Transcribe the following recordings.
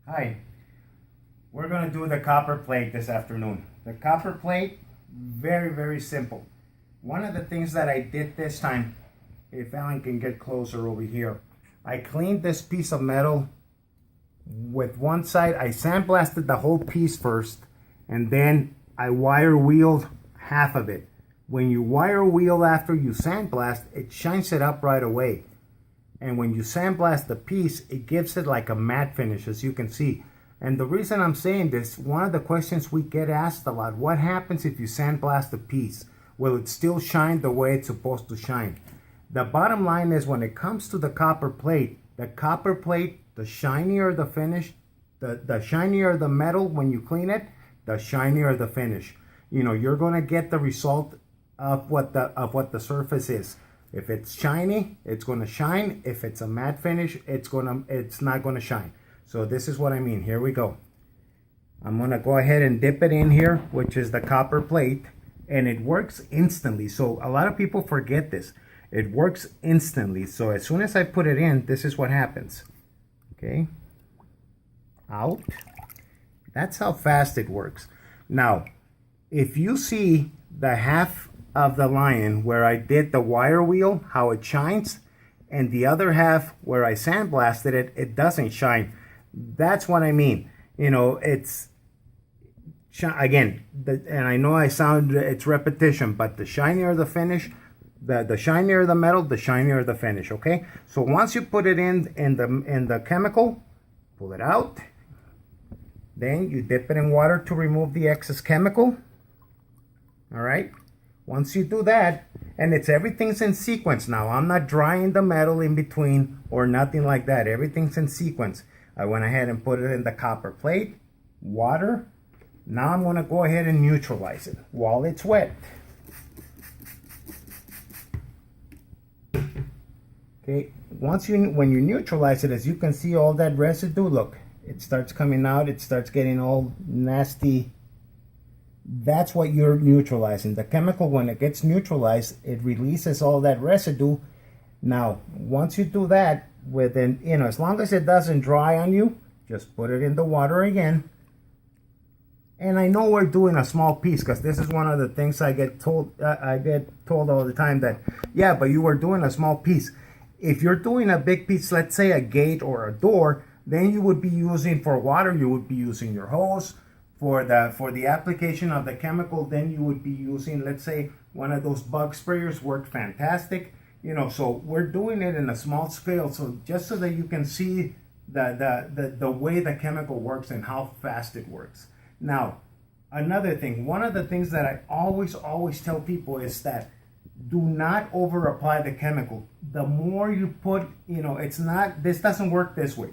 Hi, we're going to do the copper plate this afternoon. The copper plate, very simple. One of the things that I did this time, if Alan can get closer over here, I cleaned this piece of metal with one side. I sandblasted the whole piece first, and then I wire wheeled half of it. When you wire wheel after you sandblast, it shines it up right away. And when you sandblast the piece, it gives it like a matte finish, as you can see. And the reason I'm saying this, one of the questions we get asked a lot, what happens if you sandblast the piece? Will it still shine the way it's supposed to shine? The bottom line is, when it comes to the copper plate, the shinier the finish, the shinier the metal when you clean it, the shinier the finish. You know, you're gonna get the result of what the surface is. If it's shiny, it's going to shine. If it's a matte finish, it's not going to shine. So this is what I mean. Here we go. I'm going to go ahead and dip it in here, which is the copper plate, and it works instantly. So a lot of people forget this. It works instantly. So as soon as I put it in, this is what happens. Okay. Out. That's how fast it works. Now, if you see the half of the lion where I did the wire wheel, how it shines, and the other half where I sandblasted it, it doesn't shine. That's what I mean. You know, it's again, and I know it's repetition, but the shinier the finish, the shinier the metal, the shinier the finish. Okay, so once you put it in the chemical, pull it out, then you dip it in water to remove the excess chemical. All right. Once you do that, and everything's in sequence now. I'm not drying the metal in between or nothing like that. Everything's in sequence. I went ahead and put it in the copper plate, water. Now I'm going to go ahead and neutralize it while it's wet. Okay, when you neutralize it, as you can see, all that residue, look, it starts coming out. It starts getting all nasty. That's what you're neutralizing. The chemical, when it gets neutralized, it releases all that residue. Now, once you do that, within, as long as it doesn't dry on you, just put it in the water again. And I know we're doing a small piece, because this is one of the things I get told all the time, that, yeah, but you were doing a small piece. If you're doing a big piece, let's say a gate or a door, then you would be using, for water, you would be using your hose. For the application of the chemical, then you would be using, let's say, one of those bug sprayers. Work fantastic. So we're doing it in a small scale, so just so that you can see the way the chemical works and how fast it works. Now, another thing, one of the things that I always tell people is that do not over apply the chemical. The more you put, this doesn't work this way.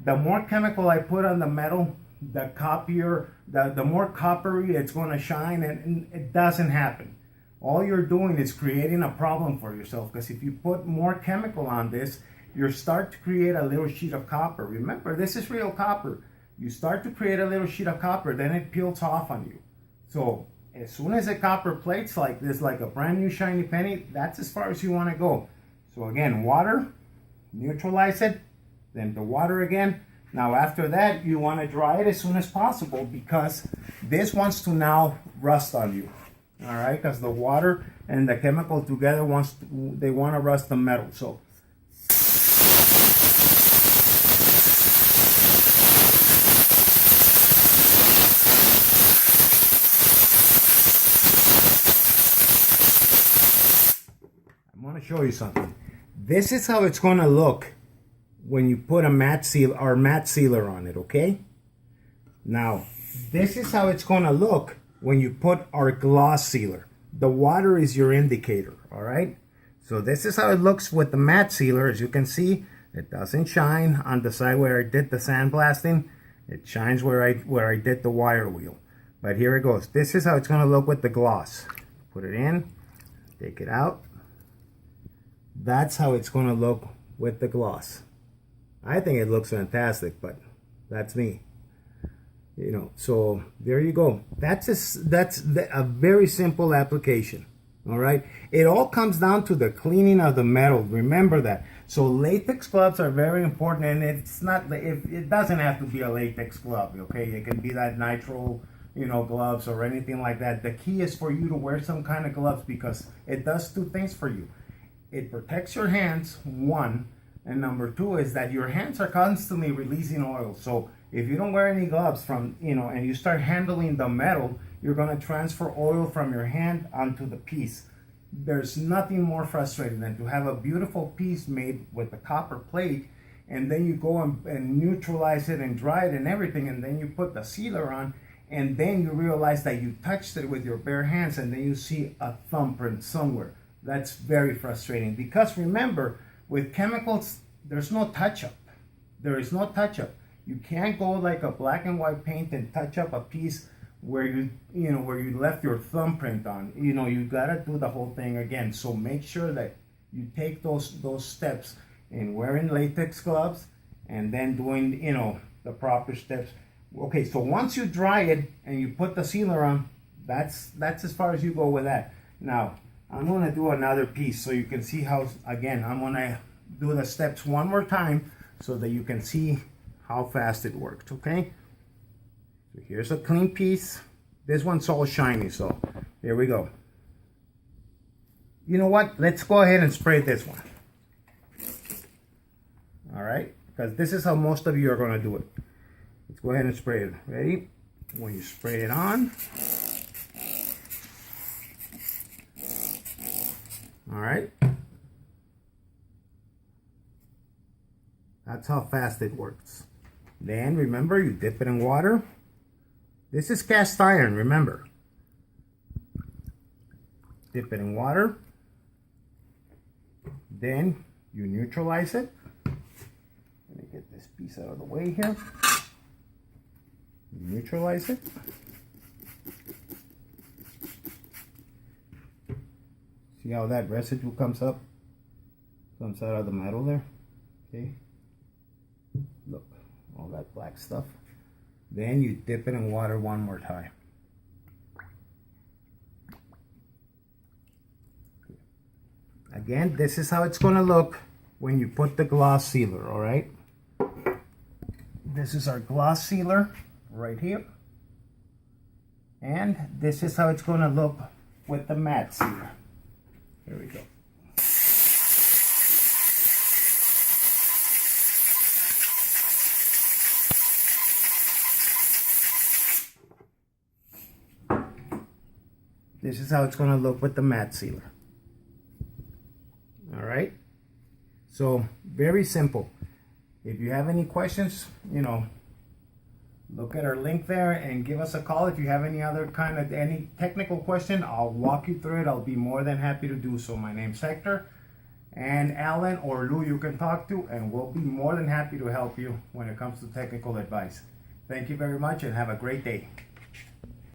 The more chemical I put on the metal, the coppier, the more coppery it's going to shine, and it doesn't happen. All you're doing is creating a problem for yourself, because if you put more chemical on this, you start to create a little sheet of copper. Remember, this is real copper. You start to create a little sheet of copper, then it peels off on you. So as soon as the copper plate's like this, like a brand new shiny penny, that's as far as you want to go. So again, water, neutralize it, then the water again. Now after that, you want to dry it as soon as possible, because this wants to now rust on you. All right, because the water and the chemical together want to rust the metal. So I'm going to show you something. This is how it's going to look when you put a matte sealer on it, okay? Now, this is how it's going to look when you put our gloss sealer. The water is your indicator, all right? So this is how it looks with the matte sealer. As you can see, it doesn't shine on the side where I did the sandblasting. It shines where I did the wire wheel. But here it goes. This is how it's going to look with the gloss. Put it in, take it out. That's how it's going to look with the gloss. I think it looks fantastic, but that's me. So there you go. That's a very simple application. All right. It all comes down to the cleaning of the metal. Remember that. So latex gloves are very important, and it's not, it doesn't have to be a latex glove, okay? It can be that nitrile, gloves or anything like that. The key is for you to wear some kind of gloves because it does two things for you. It protects your hands, one, and number two is that your hands are constantly releasing oil. So if you don't wear any gloves and you start handling the metal, you're gonna transfer oil from your hand onto the piece. There's nothing more frustrating than to have a beautiful piece made with the copper plate, and then you go and neutralize it and dry it and everything, and then you put the sealer on, and then you realize that you touched it with your bare hands, and then you see a thumbprint somewhere. That's very frustrating because remember, with chemicals, there's no touch-up. There is no touch-up. You can't go like a black and white paint and touch up a piece where you left your thumbprint on. You gotta do the whole thing again. So make sure that you take those steps in wearing latex gloves and then doing the proper steps. Okay, so once you dry it and you put the sealer on, that's as far as you go with that. Now I'm gonna do another piece so you can see how, again, I'm gonna do the steps one more time so that you can see how fast it worked, okay? So here's a clean piece. This one's all shiny, so here we go. You know what? Let's go ahead and spray this one. All right, because this is how most of you are gonna do it. Let's go ahead and spray it. Ready? When you spray it on. All right. That's how fast it works. Then remember, you dip it in water. This is cast iron, remember. Dip it in water. Then you neutralize it. Let me get this piece out of the way here. Neutralize it. See how that residue comes out of the metal there? Okay. Look, all that black stuff. Then you dip it in water one more time. Again, this is how it's going to look when you put the gloss sealer, all right? This is our gloss sealer right here. And this is how it's going to look with the matte sealer. There we go. This is how it's going to look with the matte sealer. All right. So very simple. If you have any questions, look at our link there and give us a call. If you have any any technical question, I'll walk you through it. I'll be more than happy to do so. My name's Hector, and Alan or Lou you can talk to, and we'll be more than happy to help you when it comes to technical advice. Thank you very much and have a great day.